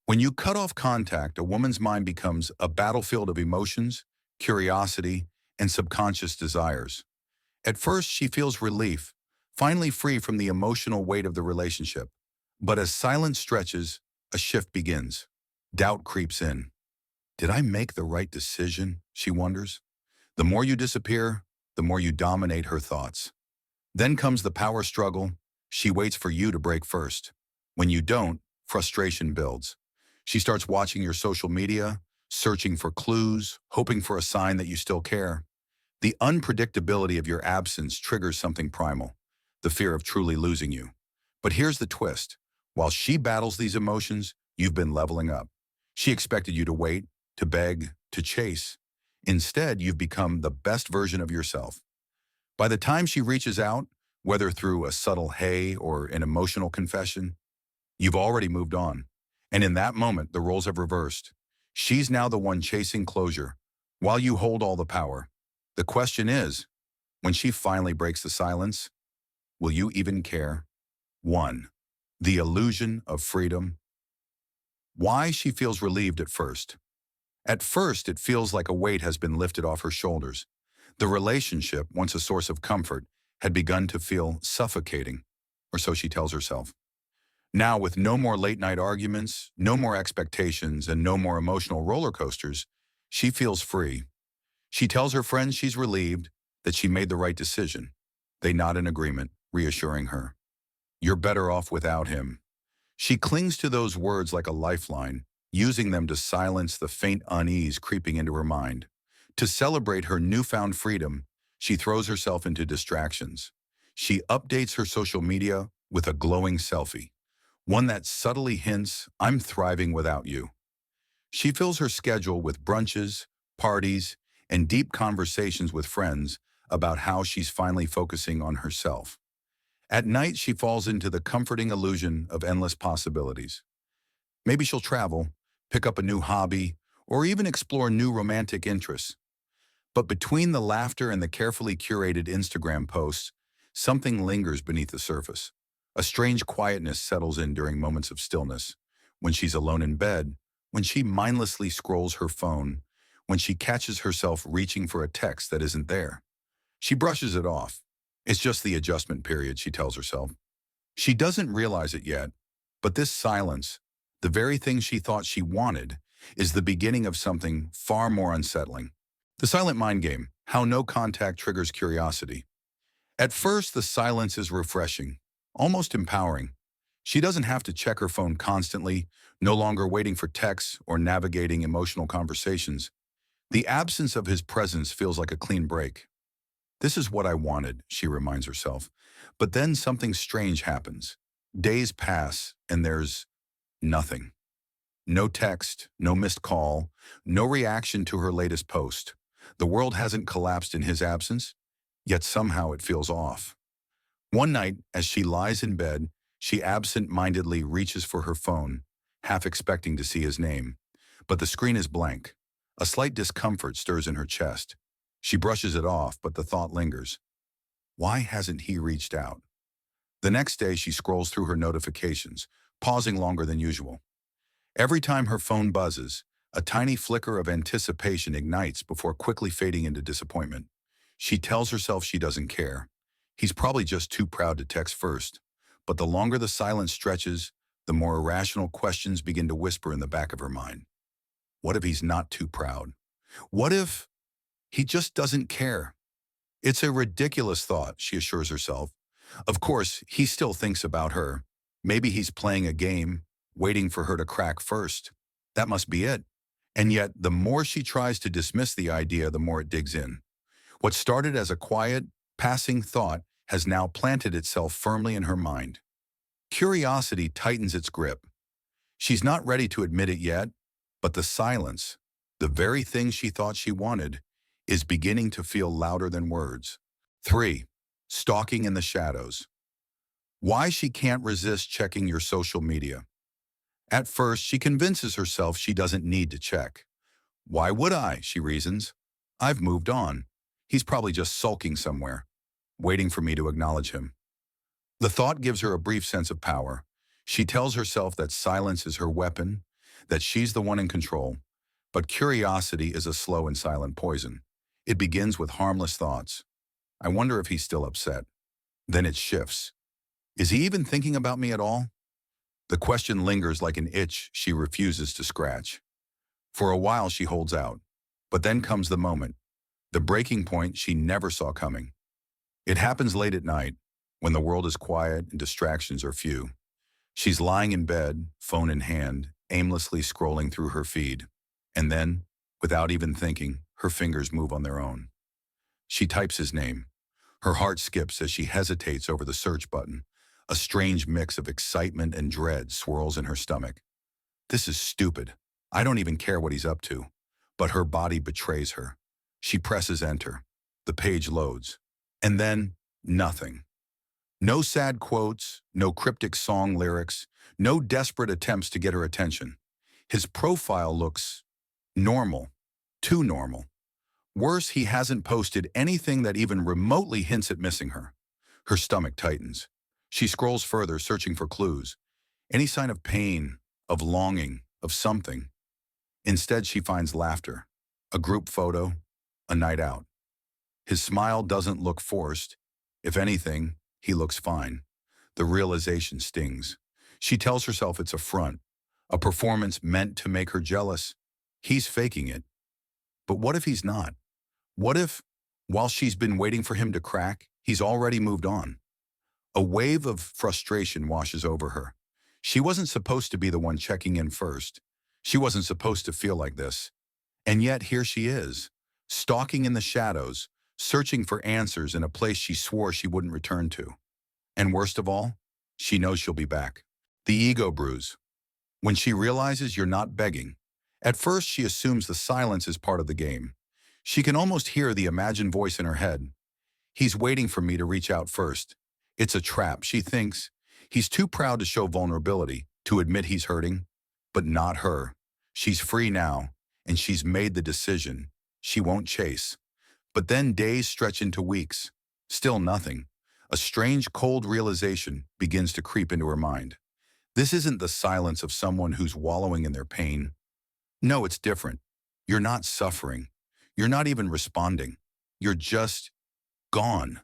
When you cut off contact, a woman's mind becomes a battlefield of emotions, curiosity, and subconscious desires. At first, she feels relief, finally free from the emotional weight of the relationship. But as silence stretches, a shift begins. Doubt creeps in. Did I make the right decision? She wonders. The more you disappear, the more you dominate her thoughts. Then comes the power struggle. She waits for you to break first. When you don't, frustration builds. She starts watching your social media, searching for clues, hoping for a sign that you still care. The unpredictability of your absence triggers something primal, the fear of truly losing you. But here's the twist. While she battles these emotions, you've been leveling up. She expected you to wait, to beg, to chase. Instead, you've become the best version of yourself. By the time she reaches out, whether through a subtle hey or an emotional confession, you've already moved on. And in that moment, the roles have reversed. She's now the one chasing closure, while you hold all the power. The question is, when she finally breaks the silence, will you even care? 1. The illusion of freedom. Why she feels relieved at first. At first, it feels like a weight has been lifted off her shoulders. The relationship, once a source of comfort, had begun to feel suffocating, or so she tells herself. Now, with no more late-night arguments, no more expectations, and no more emotional roller coasters, she feels free. She tells her friends she's relieved, that she made the right decision. They nod in agreement, reassuring her. You're better off without him. She clings to those words like a lifeline, using them to silence the faint unease creeping into her mind. To celebrate her newfound freedom, she throws herself into distractions. She updates her social media with a glowing selfie, one that subtly hints, I'm thriving without you. She fills her schedule with brunches, parties, and deep conversations with friends about how she's finally focusing on herself. At night, she falls into the comforting illusion of endless possibilities. Maybe she'll travel, pick up a new hobby, or even explore new romantic interests. But between the laughter and the carefully curated Instagram posts, something lingers beneath the surface. A strange quietness settles in during moments of stillness. When she's alone in bed, when she mindlessly scrolls her phone, when she catches herself reaching for a text that isn't there. She brushes it off. It's just the adjustment period, she tells herself. She doesn't realize it yet, but this silence, the very thing she thought she wanted, is the beginning of something far more unsettling. The silent mind game, how no contact triggers curiosity. At first, the silence is refreshing, almost empowering. She doesn't have to check her phone constantly, no longer waiting for texts or navigating emotional conversations. The absence of his presence feels like a clean break. This is what I wanted, she reminds herself. But then something strange happens. Days pass, and there's nothing. No text, no missed call, no reaction to her latest post. The world hasn't collapsed in his absence, yet somehow it feels off. One night, as she lies in bed, she absent-mindedly reaches for her phone, half expecting to see his name. But the screen is blank. A slight discomfort stirs in her chest. She brushes it off, but the thought lingers. Why hasn't he reached out? The next day, she scrolls through her notifications, pausing longer than usual. Every time her phone buzzes, a tiny flicker of anticipation ignites before quickly fading into disappointment. She tells herself she doesn't care. He's probably just too proud to text first. But the longer the silence stretches, the more irrational questions begin to whisper in the back of her mind. What if he's not too proud? What if he just doesn't care? It's a ridiculous thought, she assures herself. Of course, he still thinks about her. Maybe he's playing a game, waiting for her to crack first. That must be it. And yet, the more she tries to dismiss the idea, the more it digs in. What started as a quiet, passing thought has now planted itself firmly in her mind. Curiosity tightens its grip. She's not ready to admit it yet, but the silence, the very thing she thought she wanted, is beginning to feel louder than words. 3. Stalking in the shadows. Why she can't resist checking your social media. At first, she convinces herself she doesn't need to check. Why would I, she reasons. I've moved on. He's probably just sulking somewhere, waiting for me to acknowledge him. The thought gives her a brief sense of power. She tells herself that silence is her weapon, that she's the one in control. But curiosity is a slow and silent poison. It begins with harmless thoughts. I wonder if he's still upset. Then it shifts. Is he even thinking about me at all? The question lingers like an itch she refuses to scratch. For a while she holds out. But then comes the moment, the breaking point she never saw coming. It happens late at night, when the world is quiet and distractions are few. She's lying in bed, phone in hand, aimlessly scrolling through her feed. And then, without even thinking, her fingers move on their own. She types his name. Her heart skips as she hesitates over the search button. A strange mix of excitement and dread swirls in her stomach. This is stupid. I don't even care what he's up to. But her body betrays her. She presses enter. The page loads. And then, nothing. No sad quotes, no cryptic song lyrics, no desperate attempts to get her attention. His profile looks normal, too normal. Worse, he hasn't posted anything that even remotely hints at missing her. Her stomach tightens. She scrolls further, searching for clues. Any sign of pain, of longing, of something. Instead, she finds laughter. A group photo, a night out. His smile doesn't look forced. If anything, he looks fine. The realization stings. She tells herself it's a front, a performance meant to make her jealous. He's faking it. But what if he's not? What if, while she's been waiting for him to crack, he's already moved on? A wave of frustration washes over her. She wasn't supposed to be the one checking in first. She wasn't supposed to feel like this. And yet here she is, stalking in the shadows, searching for answers in a place she swore she wouldn't return to. And worst of all, she knows she'll be back. The ego bruise. When she realizes you're not begging, at first she assumes the silence is part of the game. She can almost hear the imagined voice in her head. He's waiting for me to reach out first. It's a trap, she thinks. He's too proud to show vulnerability, to admit he's hurting. But not her. She's free now, and she's made the decision. She won't chase. But then days stretch into weeks. Still nothing. A strange, cold realization begins to creep into her mind. This isn't the silence of someone who's wallowing in their pain. No, it's different. You're not suffering. You're not even responding. You're just gone.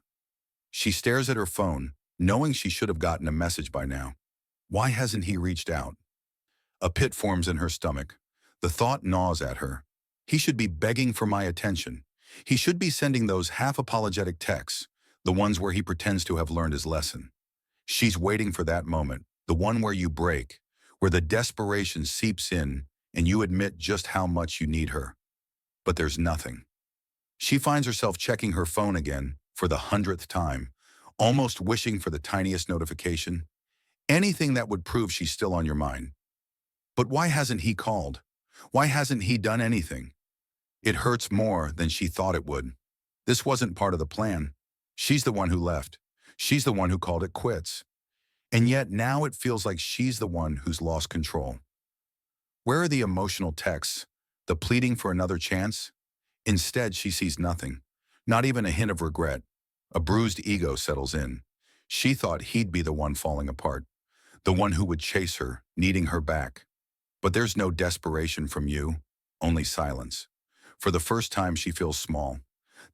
She stares at her phone, knowing she should have gotten a message by now. Why hasn't he reached out? A pit forms in her stomach. The thought gnaws at her. He should be begging for my attention. He should be sending those half-apologetic texts, the ones where he pretends to have learned his lesson. She's waiting for that moment, the one where you break, where the desperation seeps in and you admit just how much you need her. But there's nothing. She finds herself checking her phone again for the 100th time, almost wishing for the tiniest notification. Anything that would prove she's still on your mind. But why hasn't he called? Why hasn't he done anything? It hurts more than she thought it would. This wasn't part of the plan. She's the one who left. She's the one who called it quits. And yet now it feels like she's the one who's lost control. Where are the emotional texts, the pleading for another chance? Instead, she sees nothing, not even a hint of regret. A bruised ego settles in. She thought he'd be the one falling apart, the one who would chase her, needing her back. But there's no desperation from you, only silence. For the first time, she feels small.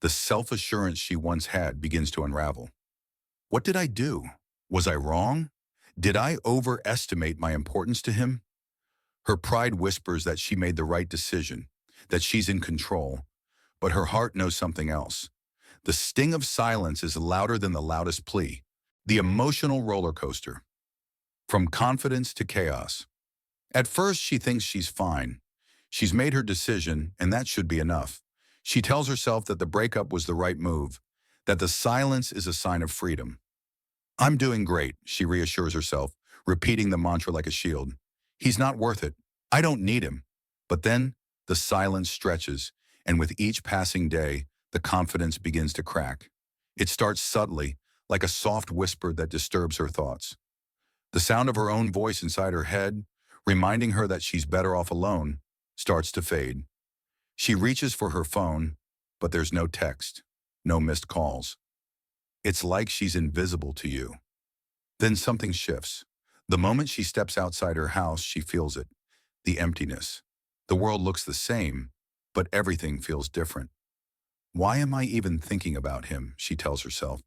The self-assurance she once had begins to unravel. What did I do? Was I wrong? Did I overestimate my importance to him? Her pride whispers that she made the right decision, that she's in control, but her heart knows something else. The sting of silence is louder than the loudest plea, the emotional roller coaster. From confidence to chaos. At first, she thinks she's fine. She's made her decision, and that should be enough. She tells herself that the breakup was the right move, that the silence is a sign of freedom. I'm doing great, she reassures herself, repeating the mantra like a shield. He's not worth it. I don't need him. But then, the silence stretches, and with each passing day, the confidence begins to crack. It starts subtly, like a soft whisper that disturbs her thoughts. The sound of her own voice inside her head, reminding her that she's better off alone, starts to fade. She reaches for her phone, but there's no text, no missed calls. It's like she's invisible to you. Then something shifts. The moment she steps outside her house, she feels it. the emptiness. The world looks the same, but everything feels different. Why am I even thinking about him, she tells herself,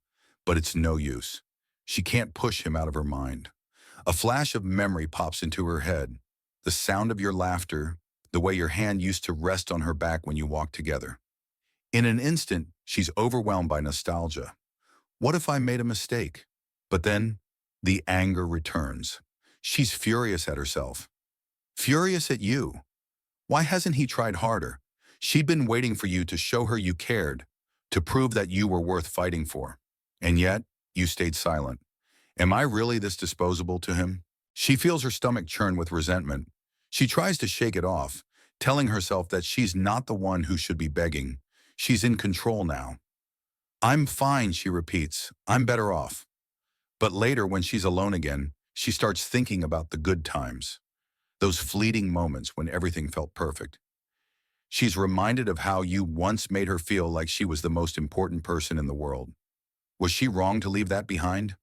but it's no use. She can't push him out of her mind. A flash of memory pops into her head. The sound of your laughter, the way your hand used to rest on her back when you walked together. In an instant, she's overwhelmed by nostalgia. What if I made a mistake? But then, the anger returns. She's furious at herself. Furious at you. Why hasn't he tried harder? She'd been waiting for you to show her you cared, to prove that you were worth fighting for. And yet, you stayed silent. Am I really this disposable to him? She feels her stomach churn with resentment. She tries to shake it off, telling herself that she's not the one who should be begging. She's in control now. I'm fine, she repeats. I'm better off. But later, when she's alone again, she starts thinking about the good times, those fleeting moments when everything felt perfect. She's reminded of how you once made her feel like she was the most important person in the world. Was she wrong to leave that behind?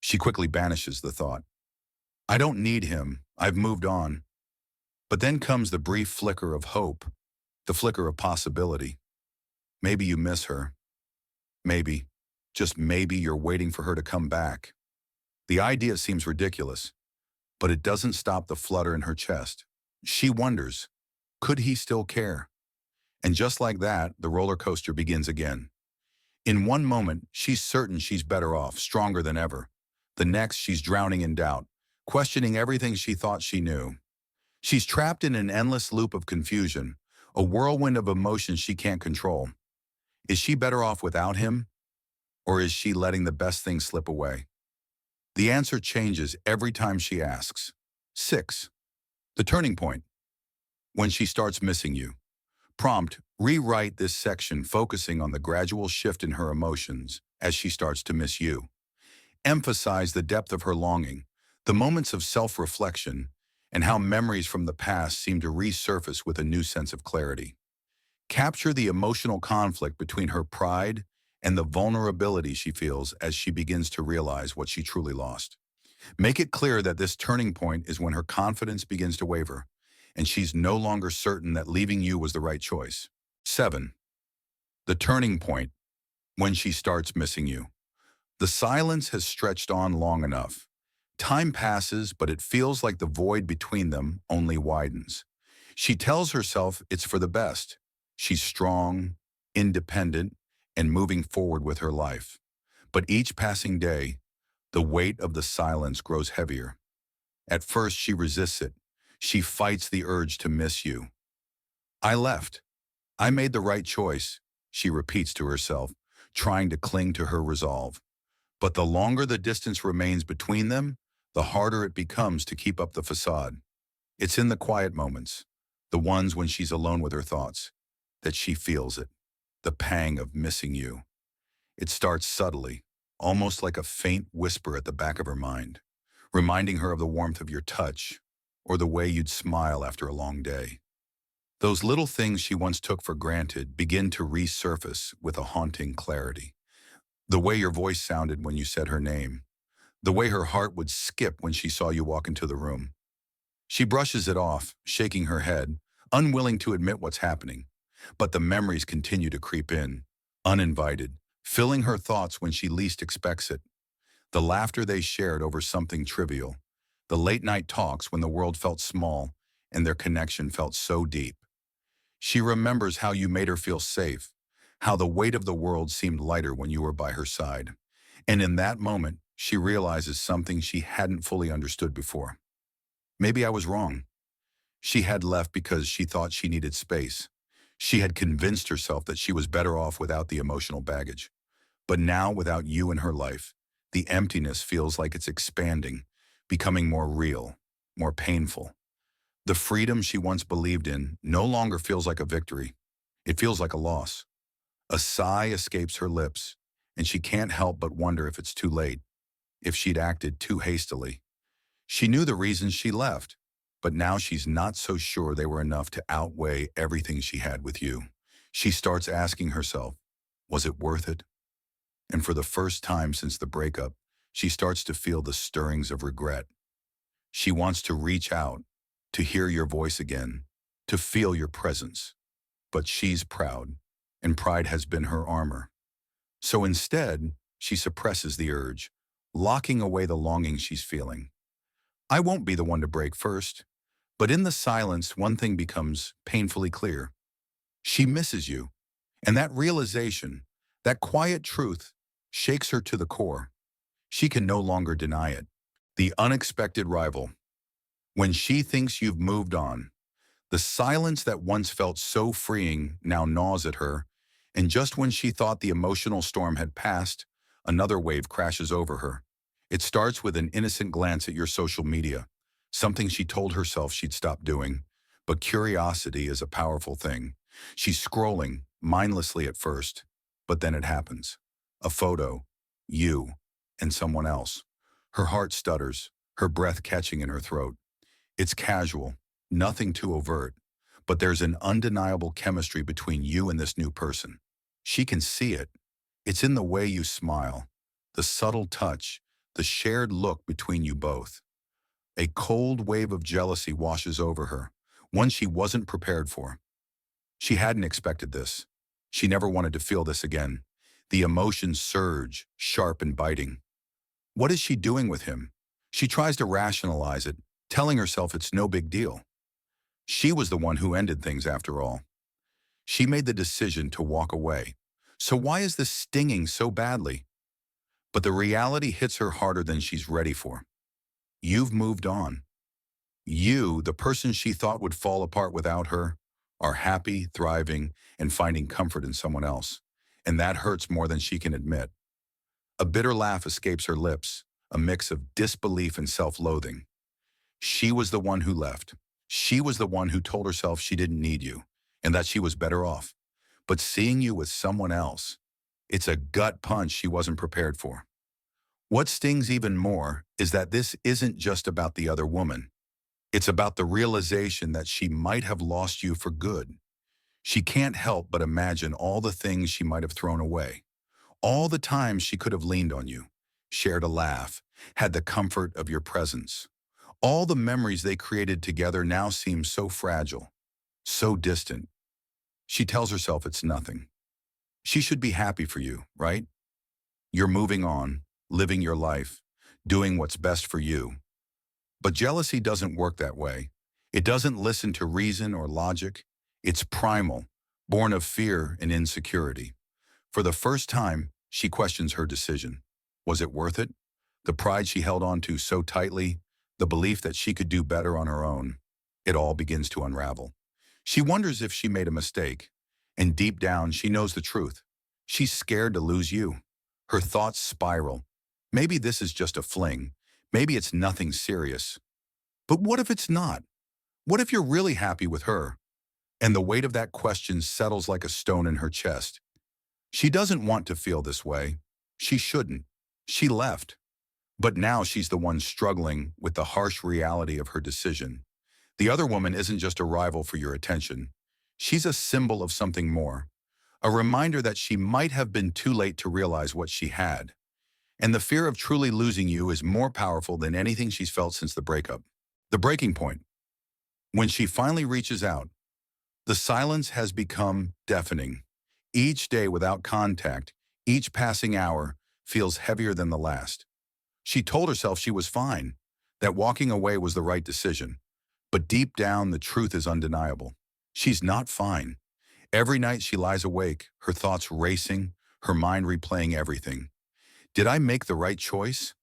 She quickly banishes the thought. I don't need him. I've moved on. But then comes the brief flicker of hope, the flicker of possibility. Maybe you miss her. Maybe, just maybe, you're waiting for her to come back. The idea seems ridiculous, but it doesn't stop the flutter in her chest. She wonders, could he still care? And just like that, the roller coaster begins again. In one moment, she's certain she's better off, stronger than ever. The next, she's drowning in doubt, questioning everything she thought she knew. She's trapped in an endless loop of confusion, a whirlwind of emotions she can't control. Is she better off without him? Or is she letting the best things slip away? The answer changes every time she asks. 6. The turning point. When she starts missing you. Prompt, rewrite this section focusing on the gradual shift in her emotions as she starts to miss you. Emphasize the depth of her longing, the moments of self-reflection, and how memories from the past seem to resurface with a new sense of clarity. Capture the emotional conflict between her pride and the vulnerability she feels as she begins to realize what she truly lost. Make it clear that this turning point is when her confidence begins to waver, and she's no longer certain that leaving you was the right choice. 7. The turning point, when she starts missing you. The silence has stretched on long enough. Time passes, but it feels like the void between them only widens. She tells herself it's for the best. She's strong, independent, and moving forward with her life. But each passing day, the weight of the silence grows heavier. At first, she resists it. She fights the urge to miss you. I left. I made the right choice, she repeats to herself, trying to cling to her resolve. But the longer the distance remains between them, the harder it becomes to keep up the facade. It's in the quiet moments, the ones when she's alone with her thoughts, that she feels it, the pang of missing you. It starts subtly, almost like a faint whisper at the back of her mind, reminding her of the warmth of your touch or the way you'd smile after a long day. Those little things she once took for granted begin to resurface with a haunting clarity. The way your voice sounded when you said her name, the way her heart would skip when she saw you walk into the room. She brushes it off, shaking her head, unwilling to admit what's happening. But the memories continue to creep in, uninvited, filling her thoughts when she least expects it. The laughter they shared over something trivial, the late-night talks when the world felt small and their connection felt so deep. She remembers how you made her feel safe, how the weight of the world seemed lighter when you were by her side. And in that moment, she realizes something she hadn't fully understood before. Maybe I was wrong. She had left because she thought she needed space. She had convinced herself that she was better off without the emotional baggage. But now, without you in her life, the emptiness feels like it's expanding, becoming more real, more painful. The freedom she once believed in no longer feels like a victory. It feels like a loss. A sigh escapes her lips, and she can't help but wonder if it's too late, if she'd acted too hastily. She knew the reasons she left, but now she's not so sure they were enough to outweigh everything she had with you. She starts asking herself, was it worth it? And for the first time since the breakup, she starts to feel the stirrings of regret. She wants to reach out, to hear your voice again, to feel your presence. But she's proud, and pride has been her armor. So instead, she suppresses the urge, locking away the longing she's feeling. I won't be the one to break first. But in the silence, one thing becomes painfully clear. She misses you. And that realization, that quiet truth, shakes her to the core. She can no longer deny it. The unexpected rival. When she thinks you've moved on, the silence that once felt so freeing now gnaws at her, and just when she thought the emotional storm had passed, another wave crashes over her. It starts with an innocent glance at your social media, something she told herself she'd stop doing. But curiosity is a powerful thing. She's scrolling, mindlessly at first, but then it happens. A photo, you, and someone else. Her heart stutters, her breath catching in her throat. It's casual, nothing too overt, but there's an undeniable chemistry between you and this new person. She can see it. It's in the way you smile, the subtle touch, the shared look between you both. A cold wave of jealousy washes over her, one she wasn't prepared for. She hadn't expected this. She never wanted to feel this again. The emotions surge, sharp and biting. What is she doing with him? She tries to rationalize it, telling herself it's no big deal. She was the one who ended things after all. She made the decision to walk away. So why is this stinging so badly? But the reality hits her harder than she's ready for. You've moved on. You, the person she thought would fall apart without her, are happy, thriving, and finding comfort in someone else. And that hurts more than she can admit. A bitter laugh escapes her lips, a mix of disbelief and self-loathing. She was the one who left. She was the one who told herself she didn't need you, and that she was better off. But seeing you with someone else, it's a gut punch she wasn't prepared for. What stings even more is that this isn't just about the other woman. It's about the realization that she might have lost you for good. She can't help but imagine all the things she might have thrown away, all the times she could have leaned on you, shared a laugh, had the comfort of your presence. All the memories they created together now seem so fragile, so distant. She tells herself it's nothing. She should be happy for you, right? You're moving on, living your life, doing what's best for you. But jealousy doesn't work that way. It doesn't listen to reason or logic. It's primal, born of fear and insecurity. For the first time, she questions her decision. Was it worth it? The pride she held on to so tightly, the belief that she could do better on her own. It all begins to unravel. She wonders if she made a mistake. And deep down, she knows the truth. She's scared to lose you. Her thoughts spiral. Maybe this is just a fling. Maybe it's nothing serious. But what if it's not? What if you're really happy with her? And the weight of that question settles like a stone in her chest. She doesn't want to feel this way. She shouldn't. She left. But now she's the one struggling with the harsh reality of her decision. The other woman isn't just a rival for your attention. She's a symbol of something more. A reminder that she might have been too late to realize what she had. And the fear of truly losing you is more powerful than anything she's felt since the breakup. The breaking point. When she finally reaches out, the silence has become deafening. Each day without contact, each passing hour feels heavier than the last. She told herself she was fine, that walking away was the right decision. But deep down, the truth is undeniable. She's not fine. Every night she lies awake, her thoughts racing, her mind replaying everything. Did I make the right choice?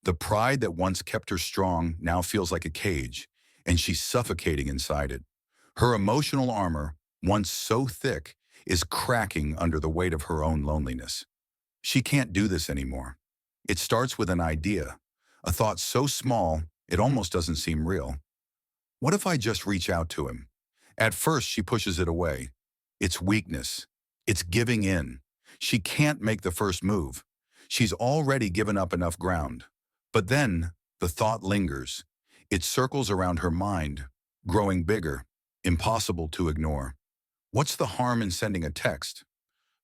The pride that once kept her strong now feels like a cage, and she's suffocating inside it. Her emotional armor, once so thick, is cracking under the weight of her own loneliness. She can't do this anymore. It starts with an idea, a thought so small it almost doesn't seem real. What if I just reach out to him? At first, she pushes it away. It's weakness. It's giving in. She can't make the first move. She's already given up enough ground. But then, the thought lingers. It circles around her mind, growing bigger, impossible to ignore. What's the harm in sending a text?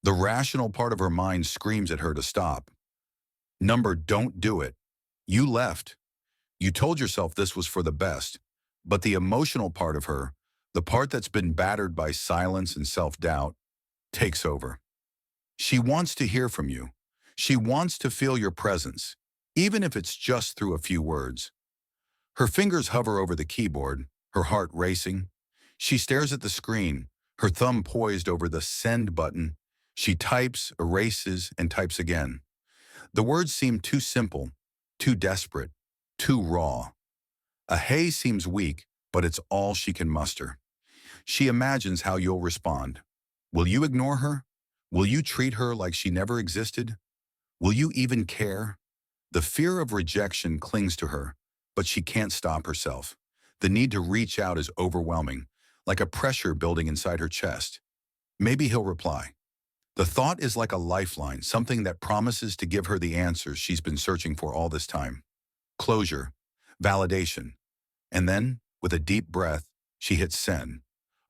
The rational part of her mind screams at her to stop. Number, don't do it. You left. You told yourself this was for the best. But the emotional part of her, the part that's been battered by silence and self-doubt, takes over. She wants to hear from you. She wants to feel your presence, even if it's just through a few words. Her fingers hover over the keyboard, her heart racing. She stares at the screen, her thumb poised over the send button. She types, erases, and types again. The words seem too simple, too desperate, too raw. A hey seems weak, but it's all she can muster. She imagines how you'll respond. Will you ignore her? Will you treat her like she never existed? Will you even care? The fear of rejection clings to her, but she can't stop herself. The need to reach out is overwhelming, like a pressure building inside her chest. Maybe he'll reply. The thought is like a lifeline, something that promises to give her the answers she's been searching for all this time. Closure, validation. And then, with a deep breath, she hits send.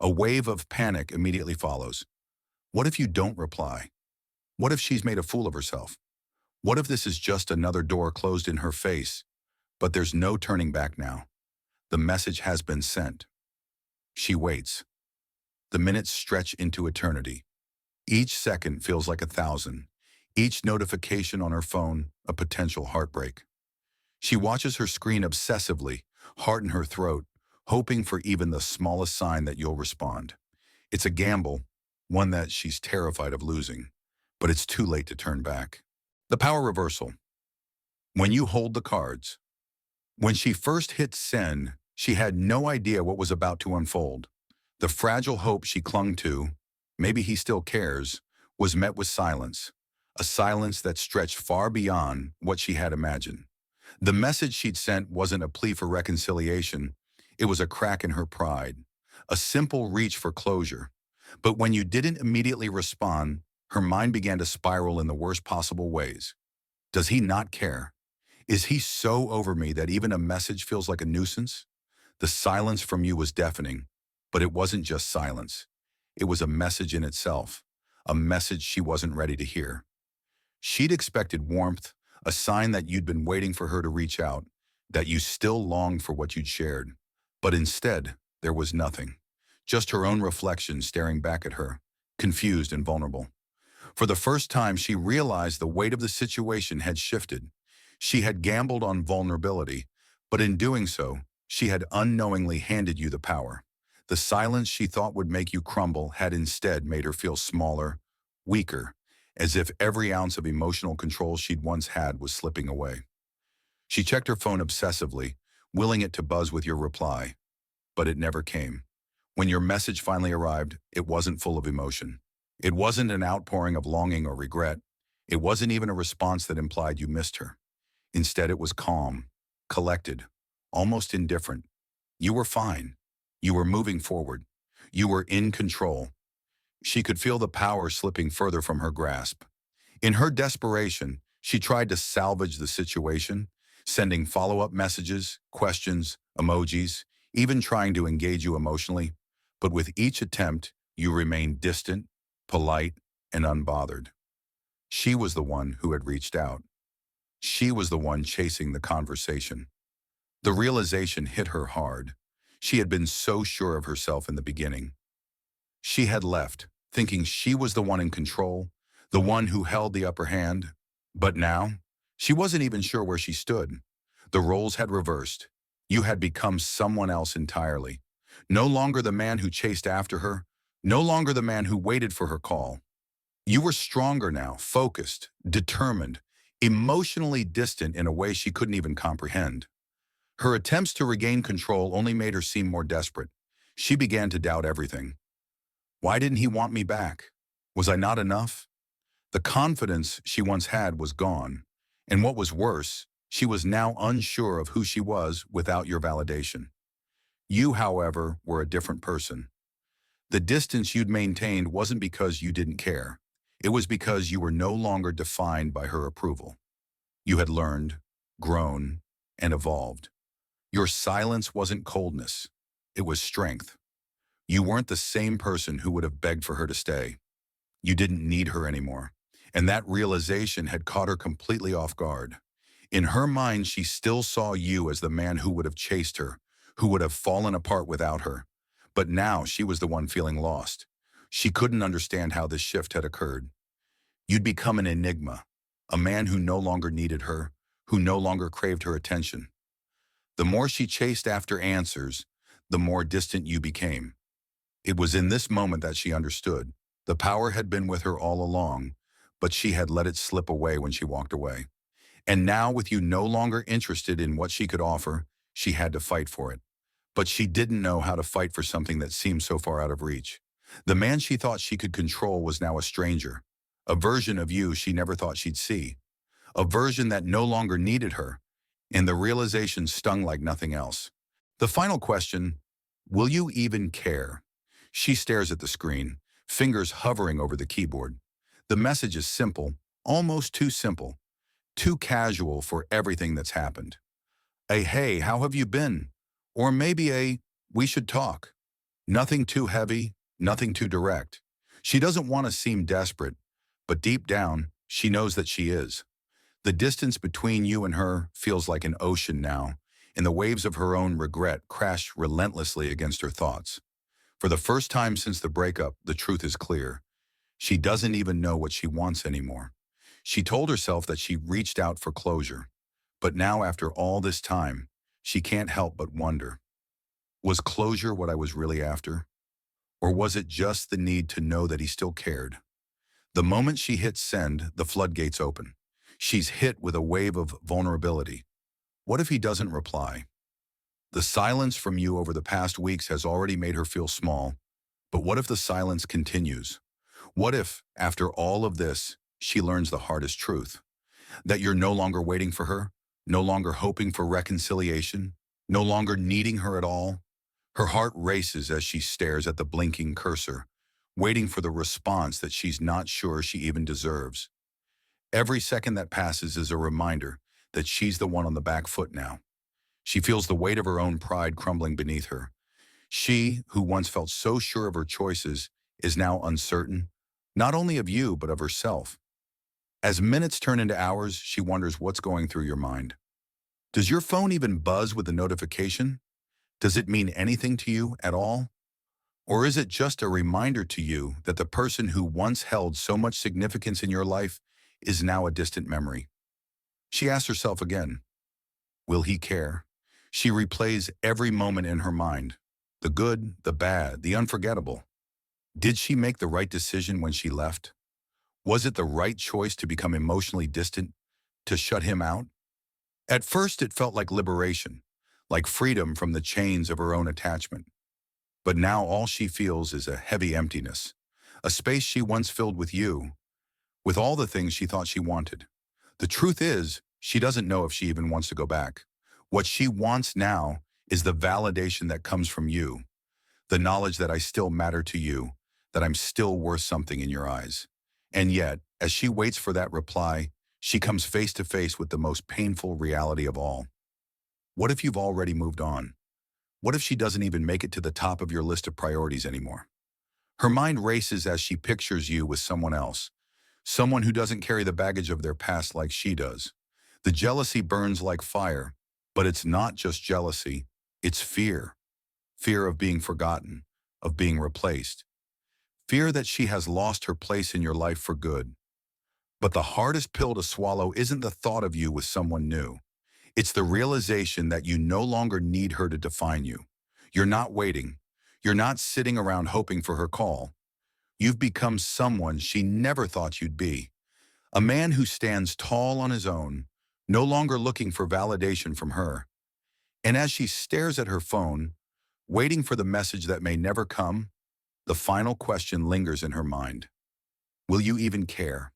A wave of panic immediately follows. What if you don't reply? What if she's made a fool of herself? What if this is just another door closed in her face? But there's no turning back now. The message has been sent. She waits. The minutes stretch into eternity. Each second feels like 1,000. Each notification on her phone, a potential heartbreak. She watches her screen obsessively, heart in her throat, hoping for even the smallest sign that you'll respond. It's a gamble, one that she's terrified of losing, but it's too late to turn back. The power reversal. When you hold the cards. When she first hit send, she had no idea what was about to unfold. The fragile hope she clung to, maybe he still cares, was met with silence, a silence that stretched far beyond what she had imagined. The message she'd sent wasn't a plea for reconciliation, it was a crack in her pride, a simple reach for closure. But when you didn't immediately respond, her mind began to spiral in the worst possible ways. Does he not care? Is he so over me that even a message feels like a nuisance? The silence from you was deafening, but it wasn't just silence. It was a message in itself, a message she wasn't ready to hear. She'd expected warmth, a sign that you'd been waiting for her to reach out, that you still longed for what you'd shared. But instead, there was nothing. Just her own reflection staring back at her, confused and vulnerable. For the first time, she realized the weight of the situation had shifted. She had gambled on vulnerability, but in doing so, she had unknowingly handed you the power. The silence she thought would make you crumble had instead made her feel smaller, weaker, as if every ounce of emotional control she'd once had was slipping away. She checked her phone obsessively, willing it to buzz with your reply, but it never came. When your message finally arrived, it wasn't full of emotion. It wasn't an outpouring of longing or regret. It wasn't even a response that implied you missed her. Instead, it was calm, collected, almost indifferent. You were fine. You were moving forward. You were in control. She could feel the power slipping further from her grasp. In her desperation, she tried to salvage the situation, sending follow-up messages, questions, emojis, even trying to engage you emotionally. But with each attempt, you remained distant, polite, and unbothered. She was the one who had reached out. She was the one chasing the conversation. The realization hit her hard. She had been so sure of herself in the beginning. She had left, thinking she was the one in control, the one who held the upper hand. But now, she wasn't even sure where she stood. The roles had reversed. You had become someone else entirely. No longer the man who chased after her, no longer the man who waited for her call. You were stronger now, focused, determined, emotionally distant in a way she couldn't even comprehend. Her attempts to regain control only made her seem more desperate. She began to doubt everything. Why didn't he want me back? Was I not enough? The confidence she once had was gone, and what was worse, she was now unsure of who she was without your validation. You, however, were a different person. The distance you'd maintained wasn't because you didn't care. It was because you were no longer defined by her approval. You had learned, grown, and evolved. Your silence wasn't coldness. It was strength. You weren't the same person who would have begged for her to stay. You didn't need her anymore. And that realization had caught her completely off guard. In her mind, she still saw you as the man who would have chased her, who would have fallen apart without her. But now she was the one feeling lost. She couldn't understand how this shift had occurred. You'd become an enigma, a man who no longer needed her, who no longer craved her attention. The more she chased after answers, the more distant you became. It was in this moment that she understood. The power had been with her all along, but she had let it slip away when she walked away. And now, with you no longer interested in what she could offer, she had to fight for it. But she didn't know how to fight for something that seemed so far out of reach. The man she thought she could control was now a stranger, a version of you she never thought she'd see, a version that no longer needed her, and the realization stung like nothing else. The final question, will you even care? She stares at the screen, fingers hovering over the keyboard. The message is simple, almost too simple, too casual for everything that's happened. A "Hey, how have you been?" Or maybe a "We should talk." Nothing too heavy, nothing too direct. She doesn't want to seem desperate, but deep down, she knows that she is. The distance between you and her feels like an ocean now, and the waves of her own regret crash relentlessly against her thoughts. For the first time since the breakup, the truth is clear. She doesn't even know what she wants anymore. She told herself that she reached out for closure. But now, after all this time, she can't help but wonder, was closure what I was really after? Or was it just the need to know that he still cared? The moment she hits send, the floodgates open. She's hit with a wave of vulnerability. What if he doesn't reply? The silence from you over the past weeks has already made her feel small, but what if the silence continues? What if, after all of this, she learns the hardest truth? That you're no longer waiting for her, no longer hoping for reconciliation, no longer needing her at all? Her heart races as she stares at the blinking cursor, waiting for the response that she's not sure she even deserves. Every second that passes is a reminder that she's the one on the back foot now. She feels the weight of her own pride crumbling beneath her. She, who once felt so sure of her choices, is now uncertain, not only of you, but of herself. As minutes turn into hours, she wonders what's going through your mind. Does your phone even buzz with a notification? Does it mean anything to you at all? Or is it just a reminder to you that the person who once held so much significance in your life is now a distant memory? She asks herself again, will he care? She replays every moment in her mind, the good, the bad, the unforgettable. Did she make the right decision when she left? Was it the right choice to become emotionally distant, to shut him out? At first, it felt like liberation, like freedom from the chains of her own attachment. But now all she feels is a heavy emptiness, a space she once filled with you, with all the things she thought she wanted. The truth is, she doesn't know if she even wants to go back. What she wants now is the validation that comes from you, the knowledge that I still matter to you, that I'm still worth something in your eyes. And yet, as she waits for that reply, she comes face to face with the most painful reality of all. What if you've already moved on? What if she doesn't even make it to the top of your list of priorities anymore? Her mind races as she pictures you with someone else, someone who doesn't carry the baggage of their past like she does. The jealousy burns like fire, but it's not just jealousy, it's fear. Fear of being forgotten, of being replaced. Fear that she has lost her place in your life for good. But the hardest pill to swallow isn't the thought of you with someone new. It's the realization that you no longer need her to define you. You're not waiting. You're not sitting around hoping for her call. You've become someone she never thought you'd be. A man who stands tall on his own, no longer looking for validation from her. And as she stares at her phone, waiting for the message that may never come, the final question lingers in her mind. Will you even care?